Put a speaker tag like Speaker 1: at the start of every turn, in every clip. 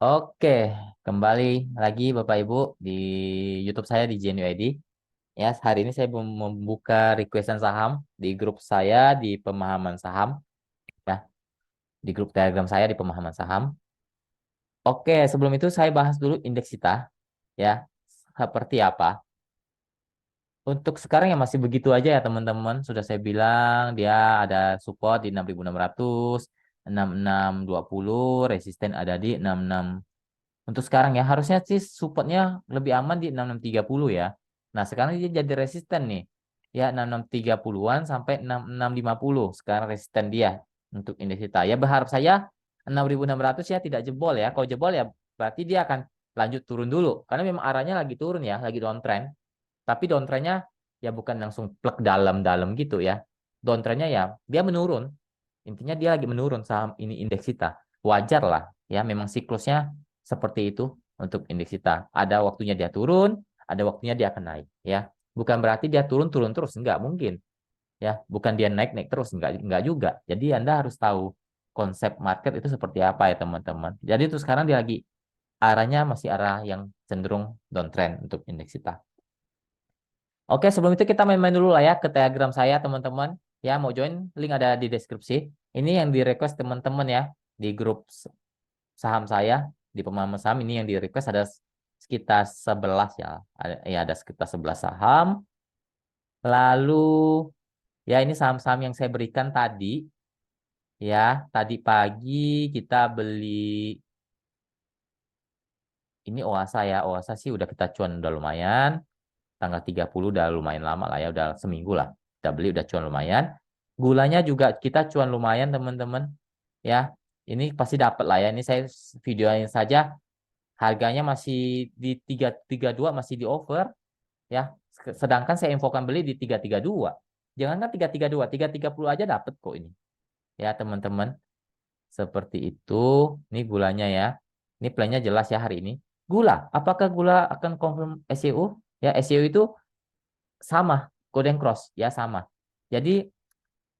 Speaker 1: Oke, kembali lagi Bapak Ibu di YouTube saya di JNUID. Ya, hari ini saya membuka requestan saham di grup saya di pemahaman saham. Ya, di grup Telegram saya di pemahaman saham. Oke, sebelum itu saya bahas dulu indeks kita. Ya, seperti apa? Untuk sekarang ya masih begitu aja ya teman-teman. Sudah saya bilang dia ada support di 6.600, 6620, resisten ada di 66. Untuk sekarang ya harusnya sih supportnya lebih aman di 6630 ya. Nah sekarang dia jadi resisten nih. Ya 6630-an sampai 6650. Sekarang resisten dia untuk indeks kita. Ya berharap saya 6600 ya tidak jebol ya. Kalau jebol ya berarti dia akan lanjut turun dulu. Karena memang arahnya lagi turun ya. Lagi downtrend. Tapi downtrendnya ya bukan langsung plek dalam-dalam gitu ya. Downtrendnya ya dia menurun. Intinya dia lagi menurun saham ini indeks kita. Wajar lah ya memang siklusnya seperti itu untuk indeks kita. Ada waktunya dia turun, ada waktunya dia akan naik ya. Bukan berarti dia turun-turun terus, enggak mungkin ya. Bukan dia naik-naik terus, enggak juga. Jadi Anda harus tahu konsep market itu seperti apa ya teman-teman. Jadi itu sekarang dia lagi arahnya masih arah yang cenderung downtrend untuk indeks kita. Oke, sebelum itu kita main-main dulu lah ya ke Telegram saya, teman-teman. Ya, mau join, link ada di deskripsi. Ini yang di request teman-teman ya, di grup saham saya, di pemahaman saham. Ini yang di request ada sekitar 11 ya. Ada sekitar 11 saham. Lalu, ya ini saham-saham yang saya berikan tadi. Ya, tadi pagi kita beli, ini Oasa ya. Oasa sih udah kita cuan udah lumayan. Tanggal 30 udah lumayan lama lah ya, udah seminggu lah. Kita beli udah cuan lumayan. Gulanya juga kita cuan lumayan teman-teman. Ya, ini pasti dapat lah ya. Ini saya videoin saja harganya masih di 332 masih di over ya. Sedangkan saya infokan beli di 332. Jangankan 332, 330 aja dapat kok ini. Ya, teman-teman. Seperti itu. Ini gulanya ya. Ini plannya jelas ya hari ini. Gula, apakah gula akan confirm SEO? Ya, SEO itu sama, Golden Cross ya sama. Jadi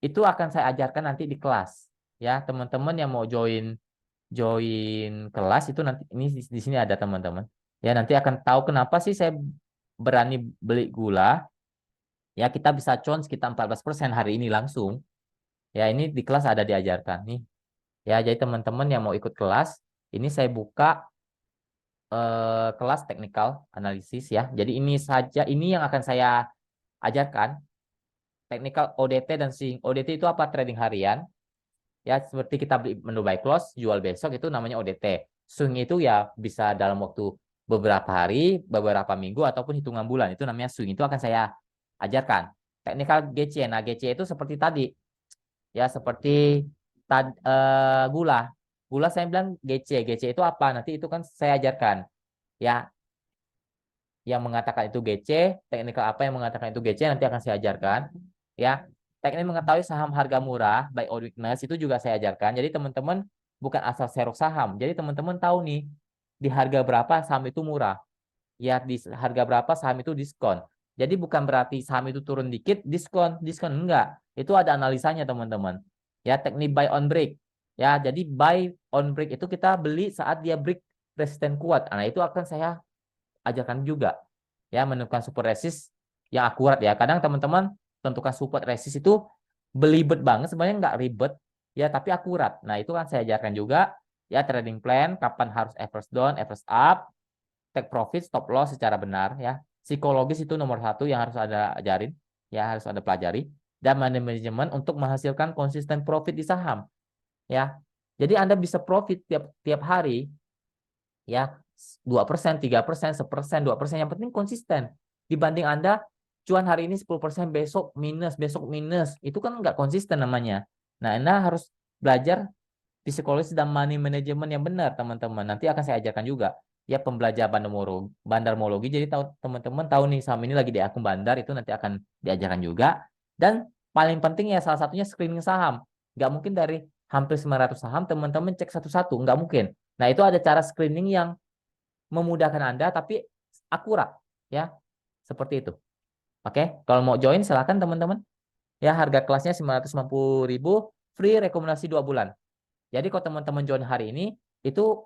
Speaker 1: itu akan saya ajarkan nanti di kelas. Ya, teman-teman yang mau join join kelas itu nanti ini di sini ada teman-teman. Ya, nanti akan tahu kenapa sih saya berani beli gula. Ya, kita bisa con sekitar 14% hari ini langsung. Ya, ini di kelas ada diajarkan nih. Ya, jadi teman-teman yang mau ikut kelas, ini saya buka kelas technical analisis ya. Jadi ini saja ini yang akan saya ajarkan technical ODT dan swing. ODT itu apa? Trading harian. Ya, seperti kita beli menu buy close, jual besok itu namanya ODT. Swing itu ya bisa dalam waktu beberapa hari, beberapa minggu, ataupun hitungan bulan. Itu namanya swing. Itu akan saya ajarkan. Technical GC. Nah, GC itu seperti tadi. Ya, seperti gula. Gula saya bilang GC. GC itu apa? Nanti itu kan saya ajarkan. Ya, yang mengatakan itu GC, teknikal apa yang mengatakan itu GC nanti akan saya ajarkan. Ya, teknik mengetahui saham harga murah, buy or weakness itu juga saya ajarkan. Jadi teman-teman bukan asal serok saham. Jadi teman-teman tahu nih di harga berapa saham itu murah. Ya, di harga berapa saham itu diskon. Jadi bukan berarti saham itu turun dikit diskon, diskon enggak. Itu ada analisanya teman-teman. Ya, teknik buy on break. Ya, jadi buy on break itu kita beli saat dia break resisten kuat. Nah, itu akan saya ajarkan juga ya menentukan support resist yang akurat ya. Kadang teman-teman tentukan support resist itu belibet banget sebenarnya nggak ribet ya tapi akurat. Nah, itu kan saya ajarkan juga ya trading plan, kapan harus average down, average up, take profit, stop loss secara benar ya. Psikologis itu nomor satu yang harus ada ajarin ya, harus ada pelajari, dan manajemen untuk menghasilkan konsisten profit di saham ya. Jadi Anda bisa profit tiap tiap hari ya 2%, 3%, 1%, 2%. Yang penting konsisten. Dibanding Anda cuan hari ini 10%, besok minus. Itu kan nggak konsisten namanya. Nah, Anda harus belajar psikologis dan money management yang benar, teman-teman. Nanti akan saya ajarkan juga. Ya, pembelajar bandarmologi. Jadi tahu teman-teman tahu nih saham ini lagi di akun bandar itu nanti akan diajarkan juga. Dan paling penting ya salah satunya screening saham. Nggak mungkin dari hampir 900 saham teman-teman cek satu-satu. Nggak mungkin. Nah, itu ada cara screening yang memudahkan Anda tapi akurat ya. Seperti itu. Oke, kalau mau join silakan teman-teman. Ya, harga kelasnya 950.000, free rekomendasi 2 bulan. Jadi kalau teman-teman join hari ini itu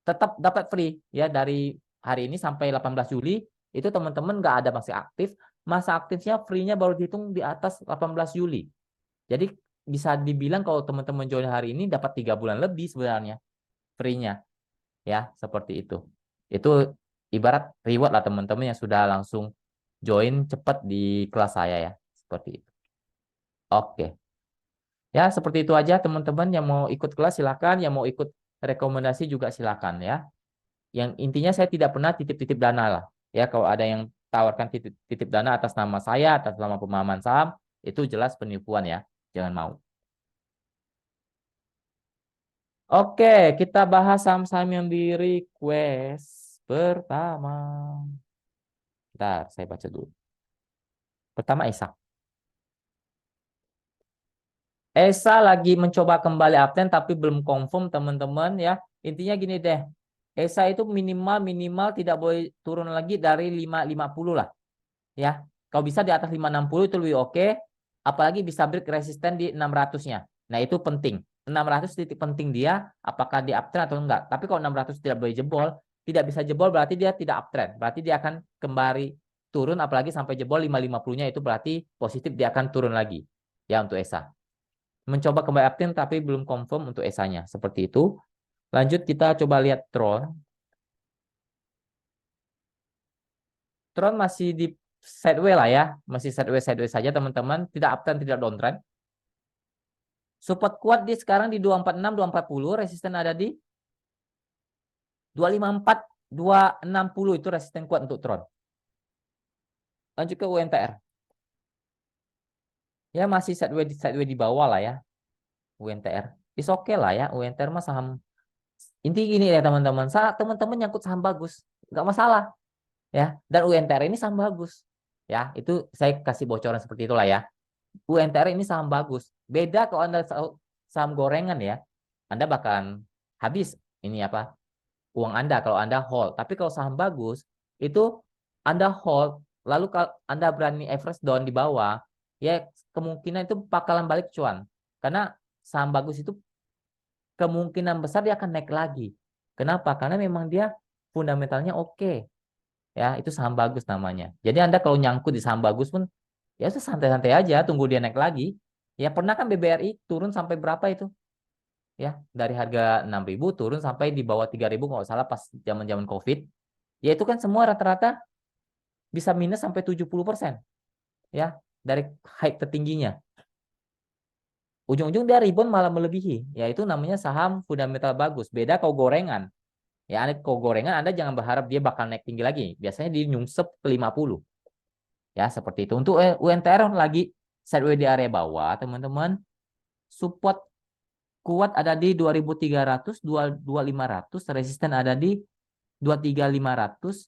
Speaker 1: tetap dapat free ya dari hari ini sampai 18 Juli itu teman-teman nggak ada masih aktif, masa aktifnya free-nya baru dihitung di atas 18 Juli. Jadi bisa dibilang kalau teman-teman join hari ini dapat 3 bulan lebih sebenarnya free-nya ya seperti itu. Itu ibarat reward lah teman-teman yang sudah langsung join cepat di kelas saya ya seperti itu. Oke. Ya, seperti itu aja teman-teman yang mau ikut kelas silakan, yang mau ikut rekomendasi juga silakan ya. Yang intinya saya tidak pernah titip-titip dana lah. Ya, kalau ada yang tawarkan titip dana atas nama saya, atas nama pemahaman saham, itu jelas penipuan ya. Jangan mau. Oke, kita bahas saham-saham yang di request pertama. Bentar, saya baca dulu. Pertama ESA. ESA lagi mencoba kembali uptrend tapi belum confirm teman-teman ya. Intinya gini deh. ESA itu minimal tidak boleh turun lagi dari 550 lah. Ya. Kalau bisa di atas 560 itu lebih oke. Apalagi bisa break resisten di 600-nya. Nah, itu penting. 600 titik penting dia apakah di uptrend atau enggak. Tapi kalau 600 tidak boleh jebol, tidak bisa jebol berarti dia tidak uptrend. Berarti dia akan kembali turun apalagi sampai jebol 550-nya itu berarti positif dia akan turun lagi. Ya untuk ESA. Mencoba kembali uptrend tapi belum confirm untuk ESA-nya. Seperti itu. Lanjut kita coba lihat Tron. Tron masih di sideways lah ya. Masih sideways saja teman-teman. Tidak uptrend, tidak downtrend. Support kuat di sekarang di 246, 240. Resisten ada di 254, 260. Itu resisten kuat untuk Tron. Lanjut ke UNTR. Ya masih sideways di bawah lah ya. UNTR. Is oke lah ya. UNTR mah saham. Inti gini ya teman-teman. Teman-teman nyangkut saham bagus. Nggak masalah. Ya, dan UNTR ini saham bagus. Ya, itu saya kasih bocoran seperti itulah ya. UNTR ini saham bagus. Beda kalau Anda saham gorengan ya. Anda bakalan habis ini apa? Uang Anda kalau Anda hold. Tapi kalau saham bagus itu Anda hold lalu kalau Anda berani average down di bawah, ya kemungkinan itu bakalan balik cuan. Karena saham bagus itu kemungkinan besar dia akan naik lagi. Kenapa? Karena memang dia fundamentalnya oke. Ya, itu saham bagus namanya. Jadi Anda kalau nyangkut di saham bagus pun ya udah santai-santai aja, tunggu dia naik lagi. Ya pernah kan BBRI turun sampai berapa itu? Ya, dari harga 6.000 turun sampai di bawah 3.000 kalau salah pas zaman-zaman Covid. Ya itu kan semua rata-rata bisa minus sampai 70%. Ya, dari high tertingginya. Ujung-ujung dia rebound malah melebihi. Ya itu namanya saham fundamental bagus. Beda kalau gorengan. Ya, kalau gorengan Anda jangan berharap dia bakal naik tinggi lagi. Biasanya dia nyungsep ke 50. Ya, seperti itu. Untuk UNTR lagi sideways di area bawah, teman-teman. Support kuat ada di 2300, 2500, resisten ada di 23500.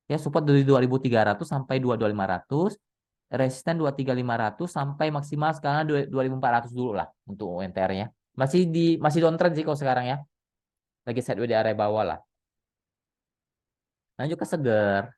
Speaker 1: Ya, support dari 2300 sampai 22500, resisten 23500 sampai maksimal sekarang 2400 dulu lah untuk UNTR-nya. Masih downtrend sih kalau sekarang ya. Lagi sideways di area bawah lah. Lanjut ke Seger.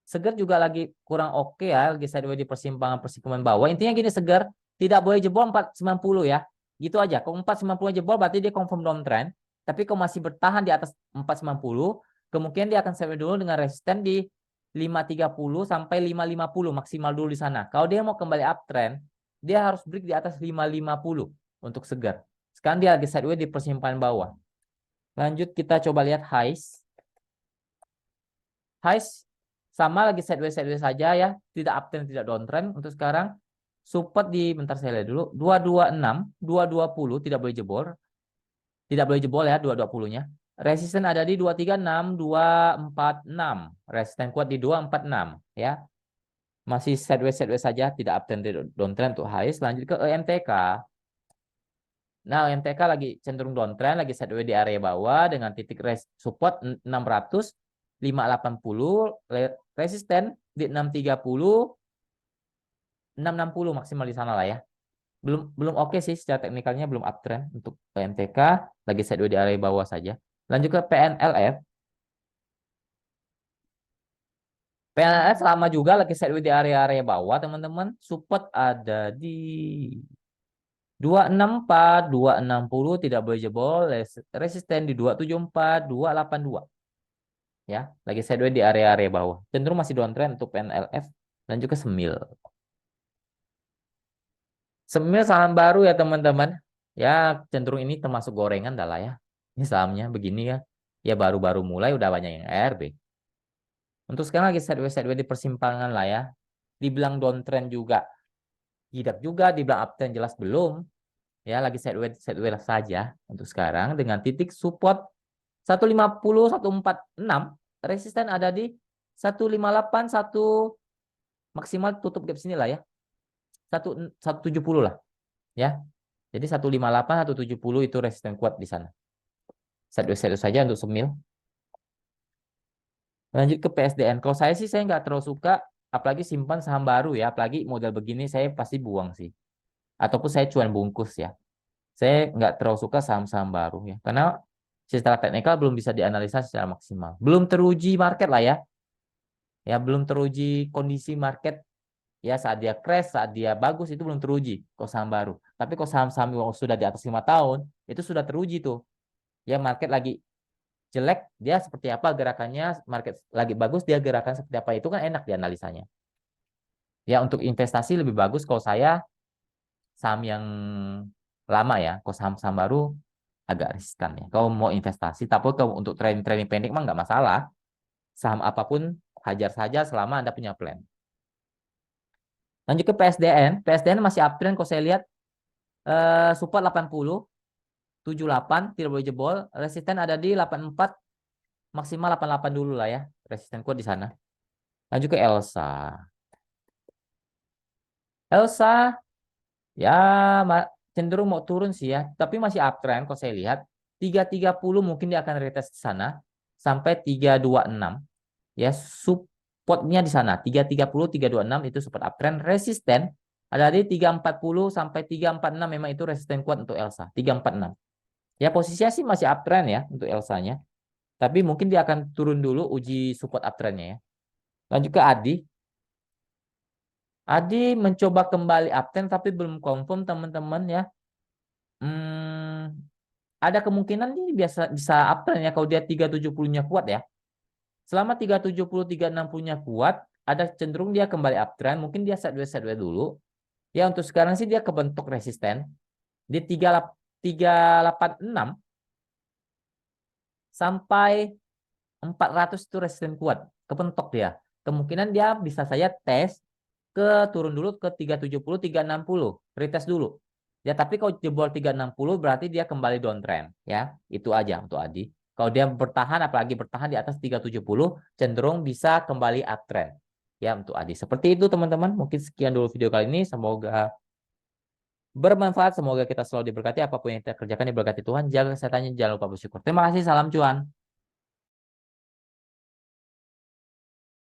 Speaker 1: Seger juga lagi kurang oke ya, lagi sideways di persimpangan bawah. Intinya gini Seger, tidak boleh jebol 490 ya. Gitu aja. Kalau 490 jebol berarti dia confirm downtrend. Tapi kalau masih bertahan di atas 490, kemungkinan dia akan sideways dulu dengan resisten di 530 sampai 550 maksimal dulu di sana. Kalau dia mau kembali uptrend, dia harus break di atas 550 untuk Seger. Sekarang dia lagi sideways di persimpangan bawah. Lanjut kita coba lihat highs. Highs sama lagi sideways saja ya, tidak uptrend tidak downtrend untuk sekarang. Support di bentar saya lihat dulu 226, 220 tidak boleh jebol. Tidak boleh jebol ya 220-nya. Resisten ada di 236, 246. Resisten kuat di 246 ya. Masih sideways saja, tidak uptrend tidak downtrend untuk highs. Lanjut ke EMTK. Nah, EMTK lagi cenderung downtrend, lagi sideways di area bawah dengan titik support 600, 580, resisten di 630, 660 maksimal di sana lah ya. Belum oke sih secara teknikalnya, belum uptrend untuk MTK, lagi sideways di area bawah saja. Lanjut ke PNLF. PNLF lama juga lagi sideways di area-area bawah, teman-teman. Support ada di 264, 260 tidak boleh jebol, resisten di 274, 282. Ya, lagi sideways di area-area bawah. Cenderung masih downtrend untuk PNLF dan juga Semil. Semil saham baru ya teman-teman. Ya, cenderung ini termasuk gorengan dah lah ya. Ini sahamnya begini ya. Ya baru-baru mulai udah banyak yang ARB. Untuk sekarang lagi sideways di persimpangan lah ya. Dibilang downtrend juga tidak juga, dibilang uptrend jelas belum. Ya, lagi sideways saja untuk sekarang dengan titik support 150, 146, resisten ada di 158, 1 maksimal tutup gap sini lah ya. 170 lah ya. Jadi 158, 170 itu resisten kuat di sana. Sideways saja untuk Semil. Lanjut ke PSDN. Kalau saya sih saya nggak terlalu suka, apalagi simpan saham baru ya, apalagi model begini saya pasti buang sih. Ataupun saya cuan bungkus ya. Saya nggak terlalu suka saham-saham baru ya, karena secara teknikal belum bisa dianalisa secara maksimal. Belum teruji market lah ya. Ya, belum teruji kondisi market ya saat dia crash, saat dia bagus itu belum teruji kalau saham baru. Tapi kalau saham-saham yang sudah di atas 5 tahun itu sudah teruji tuh. Ya market lagi jelek dia seperti apa gerakannya, market lagi bagus dia gerakan seperti apa, itu kan enak dianalisanya. Ya untuk investasi lebih bagus kalau saya saham yang lama ya, kalau saham-saham baru agak riskan ya. Kalau mau investasi, tapi kalau untuk trading pendek mah nggak masalah. Saham apapun hajar saja selama Anda punya plan. Lanjut ke PSDN. PSDN masih uptrend kalau saya lihat, support 80, 78 tidak boleh jebol, resisten ada di 84, maksimal 88 dulu lah ya. Resisten kuat di sana. Lanjut ke Elsa. Elsa ya cenderung mau turun sih ya, tapi masih uptrend kalau saya lihat. 330 mungkin dia akan retest di sana sampai 326. Ya, supportnya di sana 330, 326 itu support uptrend. Resisten ada di 340 sampai 346, memang itu resisten kuat untuk Elsa. 346. Ya, posisinya sih masih uptrend ya untuk Elsanya. Tapi mungkin dia akan turun dulu uji support uptrendnya ya. Lanjut ke Adi. Adi mencoba kembali uptrend tapi belum confirm teman-teman ya. Hmm, ada kemungkinan ini biasa bisa uptrend ya kalau dia 370-nya kuat ya. Selama 370, 360-nya kuat, ada cenderung dia kembali uptrend, mungkin dia sideways dulu. Ya untuk sekarang sih dia kebentuk resisten di 386 sampai 400 itu resisten kuat, kebentuk dia. Kemungkinan dia bisa saya tes ke turun dulu ke 370, 360, retest dulu. Ya, tapi kalau jebol 360 berarti dia kembali downtrend ya. Itu aja untuk Adi. Kalau dia bertahan, apalagi bertahan di atas 370, cenderung bisa kembali uptrend. Ya, untuk Adi. Seperti itu teman-teman. Mungkin sekian dulu video kali ini. Semoga bermanfaat. Semoga kita selalu diberkati. Apapun yang kita kerjakan diberkati Tuhan. Jaga kesehatannya. Jangan lupa bersyukur. Terima kasih. Salam cuan.